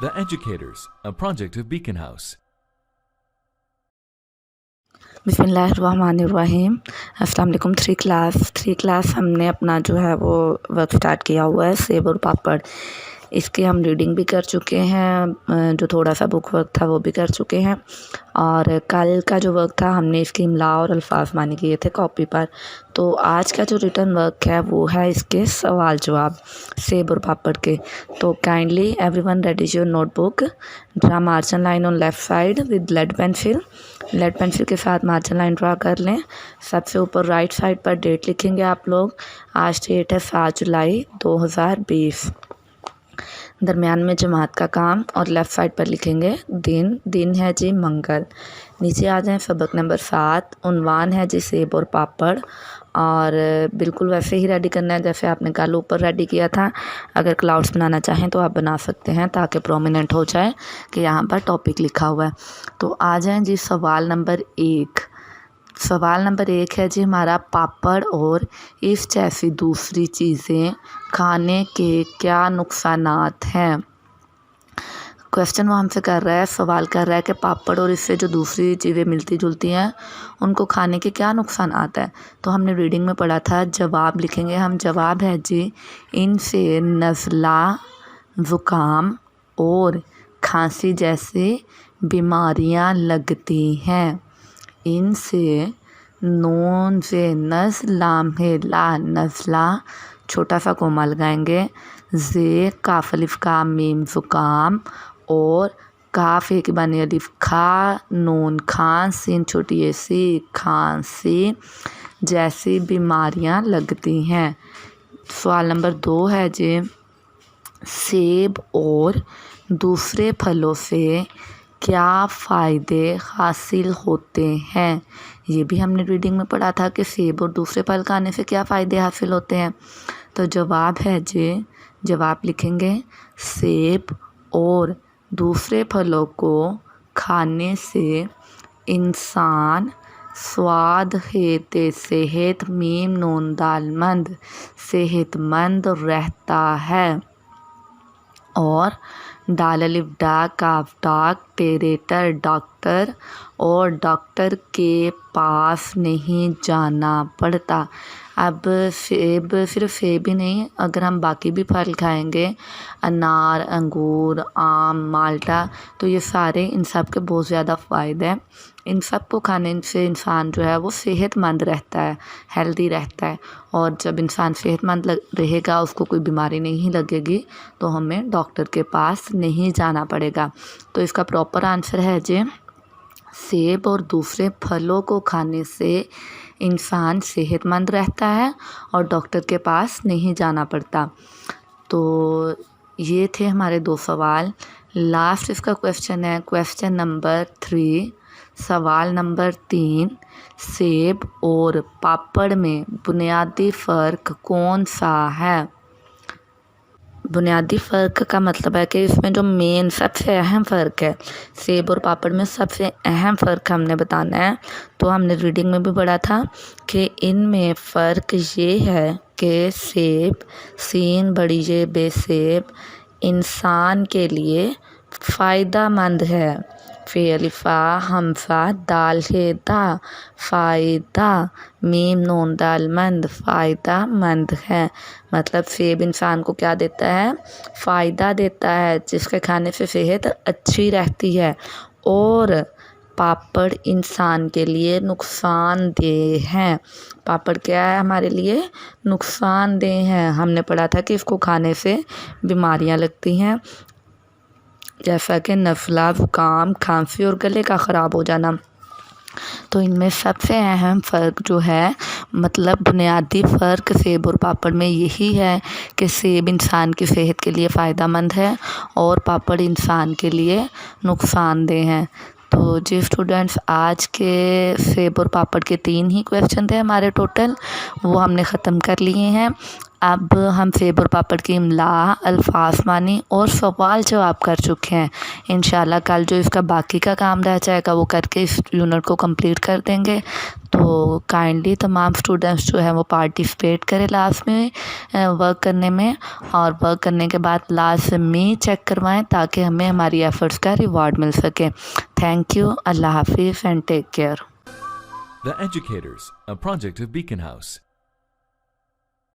The Educators, a project of Beacon House. बिस्मिल्लाहिर्रहमानिर्रहीम। अस्सलाम वालेकुम। थ्री क्लास हमने अपना जो है वो वर्क स्टार्ट किया हुआ है, सेब और पापड़। इसकी हम रीडिंग भी कर चुके हैं, जो थोड़ा सा बुक वर्क था वो भी कर चुके हैं। और कल का जो वर्क था हमने इसकी इमला और अल्फाज मानी किए थे कॉपी पर। तो आज का जो रिटर्न वर्क है वो है इसके सवाल जवाब सेब और पापड़ के। तो kindly everyone ready your notebook, draw margin line on left side with lead pencil. Lead pencil के साथ मार्जिन लाइन ड्रा कर लें। सबसे ऊपर राइट साइड पर डेट लिखेंगे आप लोग। आज डेट है 7 जुलाई 2020। दरमियान में जमात का काम और लेफ़्ट साइड पर लिखेंगे दिन है जी मंगल। नीचे आ जाएं सबक नंबर 7, उन्वान है जी सेब और पापड़। और बिल्कुल वैसे ही रेडी करना है जैसे आपने कल ऊपर रेडी किया था। अगर क्लाउड्स बनाना चाहें तो आप बना सकते हैं ताकि प्रोमिनेंट हो जाए कि यहाँ पर टॉपिक लिखा हुआ है। तो आ जाएं जी सवाल नंबर 1। सवाल नंबर 1 है जी हमारा, पापड़ और इस जैसी दूसरी चीज़ें खाने के क्या नुकसानात हैं। क्वेश्चन वो हमसे कर रहा है, सवाल कर रहा है कि पापड़ और इससे जो दूसरी चीज़ें मिलती जुलती हैं उनको खाने के क्या नुकसान आता है। तो हमने रीडिंग में पढ़ा था, जवाब लिखेंगे हम। जवाब है जी, इनसे नज़ला, ज़ुकाम और खांसी जैसी बीमारियां लगती हैं। इनसे नून से नज़लाम है ला नज़ला, छोटा सा कोमा लगाएंगे। जे काफ अलिफ का मीम ज़ुकाम, और काफ एक बनी अलिफ खा नून खां सीन छोटी ए सी खांसी जैसी बीमारियां लगती हैं। सवाल नंबर 2 है जी, सेब और दूसरे फलों से क्या फ़ायदे हासिल होते हैं। ये भी हमने रीडिंग में पढ़ा था कि सेब और दूसरे फल खाने से क्या फ़ायदे हासिल होते हैं। तो जवाब है जी, जवाब लिखेंगे, सेब और दूसरे फलों को खाने से इंसान स्वाद हेते सेहत मीम नून दालमंद सेहतमंद रहता है। और डाल अलिफ डा काफ डाक पेरेटर डॉक्टर, और डॉक्टर के पास नहीं जाना पड़ता। अब सेब, सिर्फ सेब ही नहीं, अगर हम बाकी भी फल खाएंगे, अनार, अंगूर, आम, माल्टा, तो ये सारे, इन सब के बहुत ज़्यादा फ़ायदे हैं। इन सब को खाने से इंसान जो है वो सेहतमंद रहता है, हेल्दी रहता है। और जब इंसान सेहतमंद रहेगा, उसको कोई बीमारी नहीं लगेगी, तो हमें डॉक्टर के पास नहीं जाना पड़ेगा। तो इसका प्रॉपर आंसर है जी, सेब और दूसरे फलों को खाने से इंसान सेहतमंद रहता है और डॉक्टर के पास नहीं जाना पड़ता। तो ये थे हमारे 2 सवाल। लास्ट इसका क्वेश्चन है क्वेश्चन नंबर 3। सवाल नंबर 3, सेब और पापड़ में बुनियादी फ़र्क कौन सा है। बुनियादी फ़र्क का मतलब है कि इसमें जो मेन सबसे अहम फ़र्क है, सेब और पापड़ में सबसे अहम फ़र्क हमने बताना है। तो हमने रीडिंग में भी पढ़ा था कि इनमें फ़र्क ये है कि सेब, सीन बड़ी ये बेसेब, इंसान के लिए फ़ायदामंद है। फ़ेलिफ़ा हमफ़ा दाल है दा, फ़ायदा मीम नून दालमंद फ़ायदामंद है। मतलब सेब इंसान को क्या देता है, फ़ायदा देता है, जिसके खाने से सेहत अच्छी रहती है। और पापड़ इंसान के लिए नुकसानदेह हैं। पापड़ क्या है हमारे लिए, नुकसानदेह हैं। हमने पढ़ा था कि इसको खाने से बीमारियां लगती हैं, जैसा कि नज़ला, ज़ुकाम, खांसी और गले का ख़राब हो जाना। तो इनमें सबसे अहम फ़र्क जो है, मतलब बुनियादी फ़र्क सेब और पापड़ में यही है कि सेब इंसान की सेहत के लिए फ़ायदेमंद है और पापड़ इंसान के लिए नुकसानदेह हैं। तो जी स्टूडेंट्स, आज के सेब और पापड़ के 3 ही क्वेश्चन थे हमारे टोटल, वो हमने ख़त्म कर लिए हैं। अब हम सेब और पापड़ की इमला, अल्फाज मानी और सवाल जवाब कर चुके हैं। इंशाल्लाह कल जो इसका बाकी का काम रह जाएगा वो करके इस यूनिट को कंप्लीट कर देंगे। तो काइंडली तमाम स्टूडेंट्स जो है वो पार्टिसिपेट करें लास्ट में वर्क करने में, और वर्क करने के बाद लास्ट में चेक करवाएं ताकि हमें हमारी एफ़र्ट्स का रिवॉर्ड मिल सके। थैंक यू, अल्लाह हाफिज़ and take care. The Educators, a project of Beacon House.